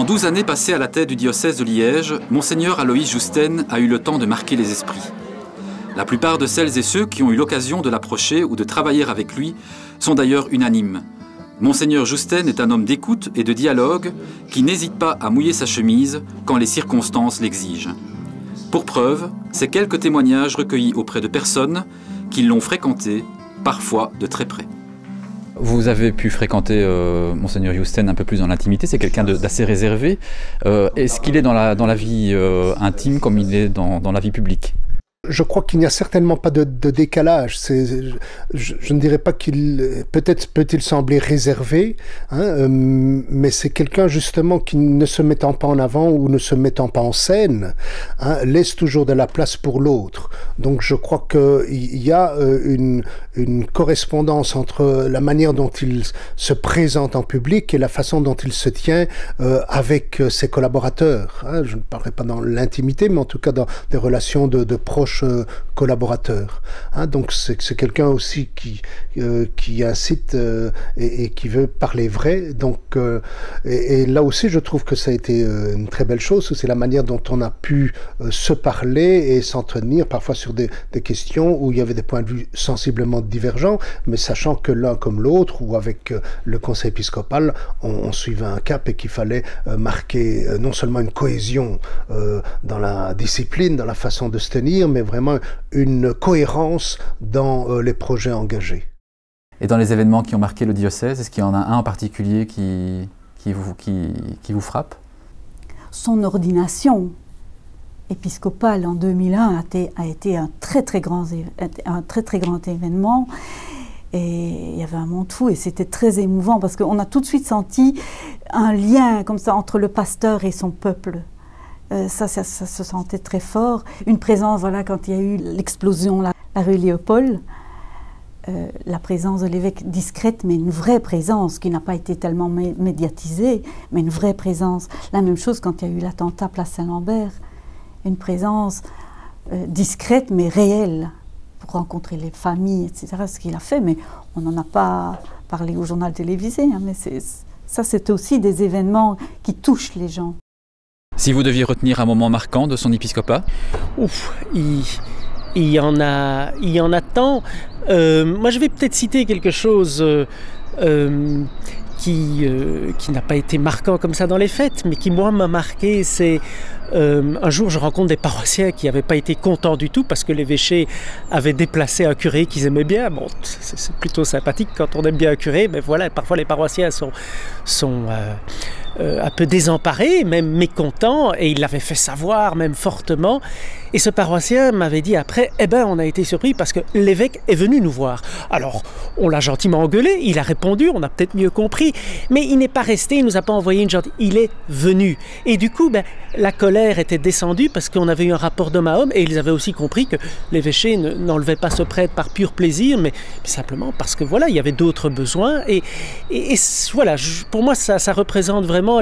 12 années passées à la tête du diocèse de Liège, Monseigneur Aloïs Jousten a eu le temps de marquer les esprits. La plupart de celles et ceux qui ont eu l'occasion de l'approcher ou de travailler avec lui sont d'ailleurs unanimes. Monseigneur Jousten est un homme d'écoute et de dialogue qui n'hésite pas à mouiller sa chemise quand les circonstances l'exigent. Pour preuve, ces quelques témoignages recueillis auprès de personnes qui l'ont fréquenté, parfois de très près. Vous avez pu fréquenter Monseigneur Jousten un peu plus dans l'intimité, c'est quelqu'un d'assez réservé. Est-ce qu'il est dans la vie intime comme il est dans la vie publique ? Je crois qu'il n'y a certainement pas de décalage. Je ne dirais pas qu'il... Peut-être peut-il sembler réservé, hein, mais c'est quelqu'un justement qui, ne se mettant pas en avant ou ne se mettant pas en scène, hein, laisse toujours de la place pour l'autre. Donc je crois qu'il y a une correspondance entre la manière dont il se présente en public et la façon dont il se tient avec ses collaborateurs. Hein. Je ne parlerai pas dans l'intimité, mais en tout cas dans des relations de proches collaborateurs. Hein, donc c'est quelqu'un aussi qui incite et qui veut parler vrai. Donc, et là aussi, je trouve que ça a été une très belle chose. C'est la manière dont on a pu se parler et s'entretenir parfois sur des questions où il y avait des points de vue sensiblement divergents, mais sachant que l'un comme l'autre, ou avec le conseil épiscopal, on suivait un cap et qu'il fallait marquer non seulement une cohésion dans la discipline, dans la façon de se tenir, mais vraiment une cohérence dans les projets engagés. Et dans les événements qui ont marqué le diocèse, est-ce qu'il y en a un en particulier qui vous frappe? Son ordination épiscopale en 2001 a été un très grand événement. Et il y avait un monde fou et c'était très émouvant parce qu'on a tout de suite senti un lien comme ça entre le pasteur et son peuple. Ça se sentait très fort. Une présence, voilà, quand il y a eu l'explosion, la rue Léopold, la présence de l'évêque discrète, mais une vraie présence qui n'a pas été tellement médiatisée, mais une vraie présence. La même chose quand il y a eu l'attentat Place Saint-Lambert, une présence discrète mais réelle pour rencontrer les familles, etc. Ce qu'il a fait, mais on n'en a pas parlé au journal télévisé. Hein, mais ça, c'est aussi des événements qui touchent les gens. Si vous deviez retenir un moment marquant de son épiscopat? Ouf, il y en a tant. Moi, je vais peut-être citer quelque chose qui n'a pas été marquant comme ça dans les fêtes, mais qui, moi, m'a marqué. C'est un jour, je rencontre des paroissiens qui n'avaient pas été contents du tout parce que l'évêché avait déplacé un curé qu'ils aimaient bien. Bon, c'est plutôt sympathique quand on aime bien un curé, mais voilà, parfois les paroissiens sont un peu désemparés, même mécontents, et il l'avait fait savoir, même fortement. Et ce paroissien m'avait dit après, eh ben, on a été surpris parce que l'évêque est venu nous voir. Alors, on l'a gentiment engueulé, il a répondu, on a peut-être mieux compris, mais il n'est pas resté, il nous a pas envoyé une gentille, il est venu. Et du coup, ben, la colère était descendue parce qu'on avait eu un rapport d'homme à homme, et ils avaient aussi compris que l'évêché n'enlevait pas ce prêtre par pur plaisir, mais simplement parce que voilà, il y avait d'autres besoins. Et voilà, pour moi, ça représente vraiment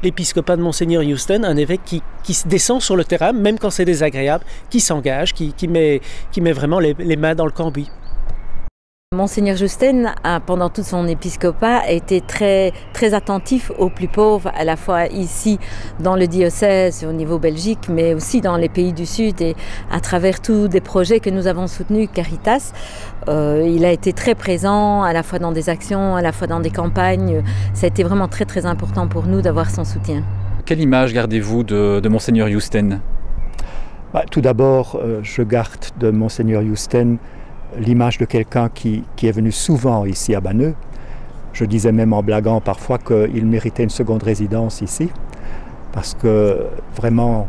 l'épiscopat de Monseigneur Jousten, un évêque qui descend sur le terrain, même quand c'est désagréable, qui s'engage, qui met vraiment les mains dans le cambouis. Monseigneur Jousten, pendant tout son épiscopat, a été très attentif aux plus pauvres, à la fois ici dans le diocèse au niveau Belgique, mais aussi dans les pays du Sud et à travers tous des projets que nous avons soutenus, Caritas. Il a été très présent, à la fois dans des actions, à la fois dans des campagnes. Ça a été vraiment très important pour nous d'avoir son soutien. Quelle image gardez-vous de Monseigneur Jousten? Tout d'abord, je garde de Monseigneur Jousten l'image de quelqu'un qui est venu souvent ici à Banneux. Je disais même en blaguant parfois qu'il méritait une seconde résidence ici, parce que vraiment,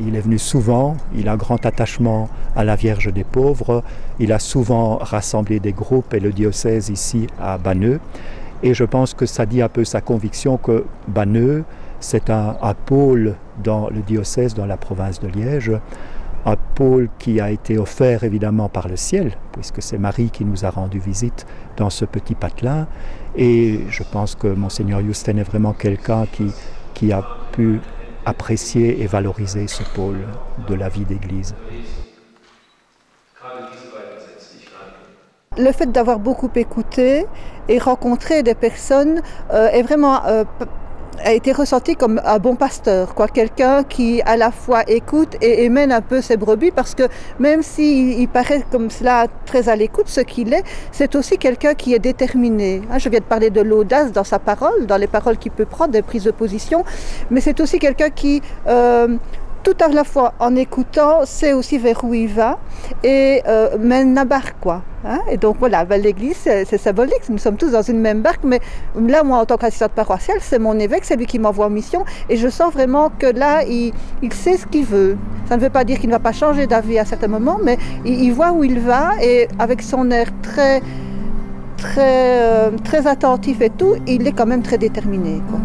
il est venu souvent, il a un grand attachement à la Vierge des pauvres, il a souvent rassemblé des groupes et le diocèse ici à Banneux, et je pense que ça dit un peu sa conviction que Banneux, c'est un pôle dans le diocèse, dans la province de Liège, un pôle qui a été offert évidemment par le ciel, puisque c'est Marie qui nous a rendu visite dans ce petit patelin. Et je pense que Monseigneur Jousten est vraiment quelqu'un qui a pu apprécier et valoriser ce pôle de la vie d'Église. Le fait d'avoir beaucoup écouté et rencontré des personnes est vraiment a été ressenti comme un bon pasteur, quoi, quelqu'un qui à la fois écoute et mène un peu ses brebis, parce que même s'il paraît comme cela très à l'écoute, ce qu'il est, c'est aussi quelqu'un qui est déterminé. Je viens de parler de l'audace dans sa parole, dans les paroles qu'il peut prendre, des prises de position, mais c'est aussi quelqu'un qui tout à la fois en écoutant, sait aussi vers où il va et mène la barque, quoi. Et donc voilà, l'église, c'est symbolique, nous sommes tous dans une même barque, mais là, moi, en tant qu'assistante paroissiale, c'est mon évêque, c'est lui qui m'envoie en mission, et je sens vraiment que là, il sait ce qu'il veut. Ça ne veut pas dire qu'il ne va pas changer d'avis à certains moments, mais il voit où il va, et avec son air très attentif et tout, il est quand même très déterminé, quoi.